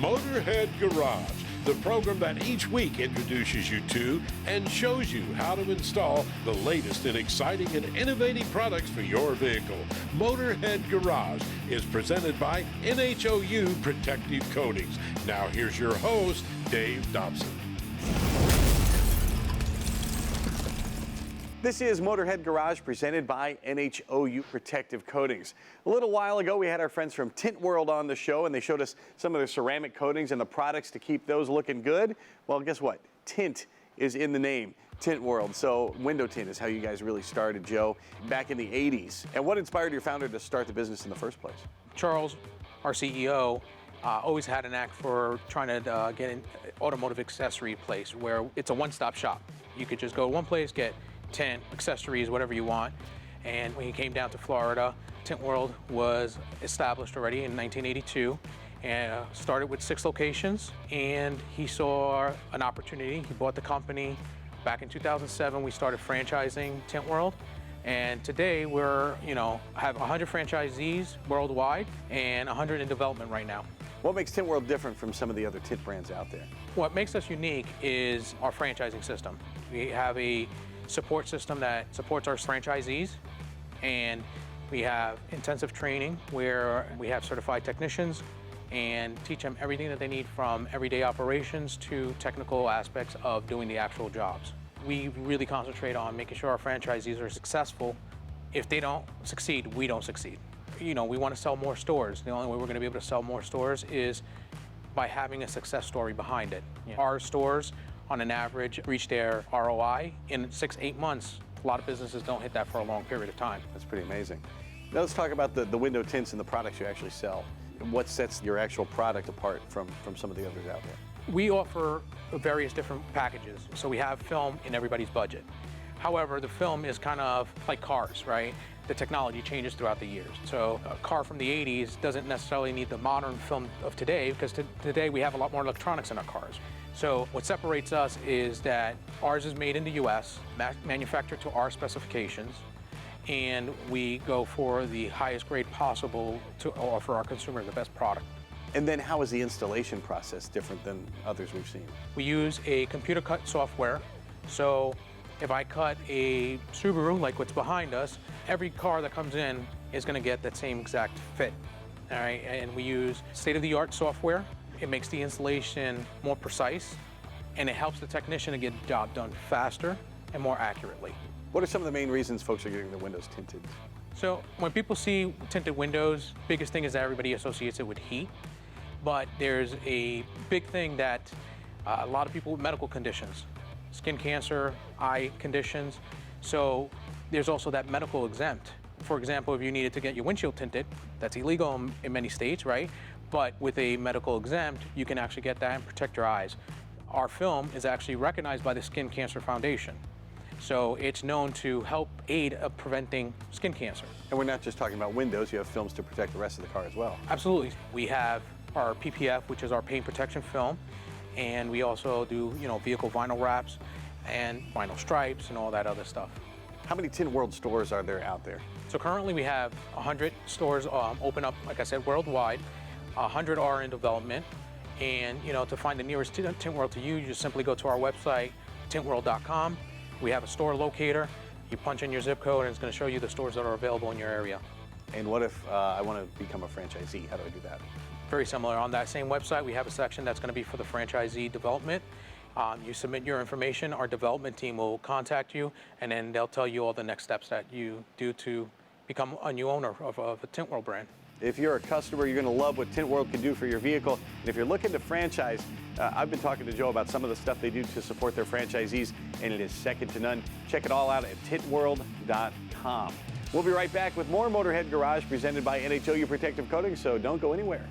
Motorhead Garage, the program that each week introduces you to and shows you how to install the latest in exciting and innovative products for your vehicle. Motorhead Garage is presented by NHOU Protective Coatings. Now here's your host, Dave Dobson. This is Motorhead Garage presented by NHOU Protective Coatings. A little while ago, we had our friends from Tint World on the show, and they showed us some of their ceramic coatings and the products to keep those looking good. Well, guess what? Tint is in the name, Tint World. So window tint is how you guys really started, Joe, back in the 80s. And what inspired your founder to start the business in the first place? Charles, our CEO, always had an knack for trying to get an automotive accessory place where it's a one-stop shop. You could just go to one place, get tint, accessories, whatever you want. And when he came down to Florida, Tint World was established already in 1982 and started with 6 locations. And he saw an opportunity. He bought the company. Back in 2007, we started franchising Tint World. And today we're, have 100 franchisees worldwide and 100 in development right now. What makes Tint World different from some of the other tint brands out there? What makes us unique is our franchising system. We have a support system that supports our franchisees, and we have intensive training where we have certified technicians and teach them everything that they need from everyday operations to technical aspects of doing the actual jobs. We really concentrate on making sure our franchisees are successful. If they don't succeed, we don't succeed. We want to sell more stores. The only way we're going to be able to sell more stores is by having a success story behind it. Our stores, on an average, reach their ROI in 6-8 months. A lot of businesses don't hit that for a long period of time. That's pretty amazing. Now let's talk about the window tints and the products you actually sell. What sets your actual product apart from some of the others out there? We offer various different packages. So we have film in everybody's budget. However, the film is kind of like cars, right? The technology changes throughout the years. So a car from the 80s doesn't necessarily need the modern film of today, because today we have a lot more electronics in our cars. So what separates us is that ours is made in the US, manufactured to our specifications, and we go for the highest grade possible to offer our consumer the best product. And then how is the installation process different than others we've seen? We use a computer cut software. So if I cut a Subaru, like what's behind us, every car that comes in is going to get that same exact fit. All right, and we use state-of-the-art software. It makes the installation more precise, and it helps the technician to get the job done faster and more accurately. What are some of the main reasons folks are getting their windows tinted? So when people see tinted windows, biggest thing is that everybody associates it with heat. But there's a big thing that a lot of people with medical conditions, skin cancer, eye conditions. So there's also that medical exempt. For example, if you needed to get your windshield tinted, that's illegal in many states, right? But with a medical exempt, you can actually get that and protect your eyes. Our film is actually recognized by the Skin Cancer Foundation. So it's known to help aid of preventing skin cancer. And we're not just talking about windows, you have films to protect the rest of the car as well. Absolutely. We have our PPF, which is our paint protection film, and we also do, vehicle vinyl wraps and vinyl stripes and all that other stuff. How many Tint World stores are there out there? So currently we have 100 stores open up, like I said, worldwide. 100 are in development, and to find the nearest Tint World to you, you just simply go to our website, tintworld.com. We have a store locator. You punch in your zip code, and it's going to show you the stores that are available in your area. And what if I want to become a franchisee? How do I do that? Very similar. On that same website, we have a section that's going to be for the franchisee development. You submit your information, our development team will contact you, and then they'll tell you all the next steps that you do to become a new owner of a Tint World brand. If you're a customer, you're going to love what Tint World can do for your vehicle. And if you're looking to franchise, I've been talking to Joe about some of the stuff they do to support their franchisees, and it is second to none. Check it all out at tintworld.com. We'll be right back with more Motorhead Garage presented by NHOU Protective Coatings, so don't go anywhere.